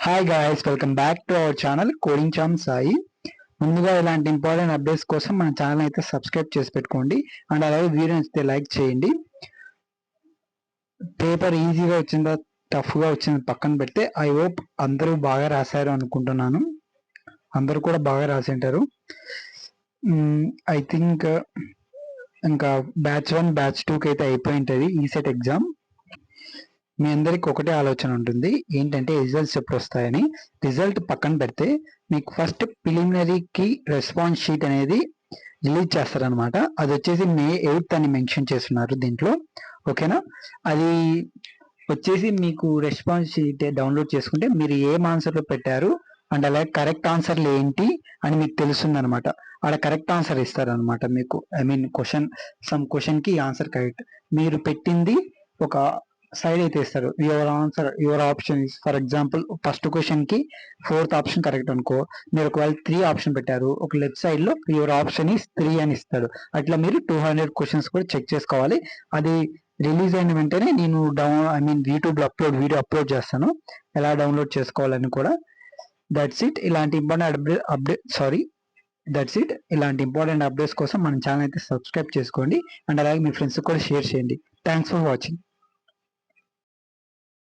Hi guys, welcome back to our channel coding చామ్ సాయి. ముందుగా ఇలాంటి ఇంపార్టెంట్ అప్డేట్స్ కోసం మన ఛానల్ అయితే సబ్స్క్రైబ్ చేసి పెట్టుకోండి. అండ్ అలాగే వీడియో నచ్చితే లైక్ చేయండి. పేపర్ ఈజీగా వచ్చిందా టఫ్గా వచ్చింది పక్కన పెడితే ఐ హోప్ అందరూ బాగా రాశారు అనుకుంటున్నాను. అందరూ కూడా బాగా రాసింటారు. ఐ థింక్ ఇంకా బ్యాచ్ 1 బ్యాచ్ 2కి అయితే అయిపోయి ఉంటుంది ఈ సెట్ ఎగ్జామ్. మీ అందరికి ఒకటే ఆలోచన ఉంటుంది, ఏంటంటే రిజల్ట్స్ ఎప్పుడు వస్తాయని. రిజల్ట్ పక్కన పెడితే మీకు ఫస్ట్ ప్రిలిమినరీకి రెస్పాన్స్ షీట్ అనేది రిలీజ్ చేస్తారనమాట. అది వచ్చేసి May 8th అని మెన్షన్ చేస్తున్నారు దీంట్లో, ఓకేనా. అది వచ్చేసి మీకు రెస్పాన్స్ షీట్ డౌన్లోడ్ చేసుకుంటే మీరు ఏం ఆన్సర్లు పెట్టారు అండ్ అలాగే కరెక్ట్ ఆన్సర్లు ఏంటి అని మీకు తెలుస్తుంది అనమాట. అక్కడ కరెక్ట్ ఆన్సర్ ఇస్తారనమాట మీకు. ఐ మీన్ క్వశ్చన్కి ఆన్సర్ కరెక్ట్ మీరు పెట్టింది ఒక సైడ్ అయితే ఇస్తారు. Your option is, for example first question కి 4th ఆప్షన్ కరెక్ట్ అనుకో, మీరు ఒకవేళ 3 ఆప్షన్ పెట్టారు, ఒక లెఫ్ట్ సైడ్ లో యువర్ ఆప్షన్ ఇస్ 3 అని ఇస్తాడు. అట్లా మీరు 200 క్వశ్చన్స్ కూడా చెక్ చేసుకోవాలి. అది రిలీజ్ అయిన వెంటనే నేను యూట్యూబ్ లో వీడియో అప్లోడ్ చేస్తాను ఎలా డౌన్లోడ్ చేసుకోవాలని కూడా. That's it. ఇలాంటి ఇంపార్టెంట్ అప్డేట్స్ కోసం మన ఛానల్ అయితే సబ్స్క్రైబ్ చేసుకోండి అండ్ అలాగే మీ ఫ్రెండ్స్ కూడా షేర్ చేయండి. Thanks for watching.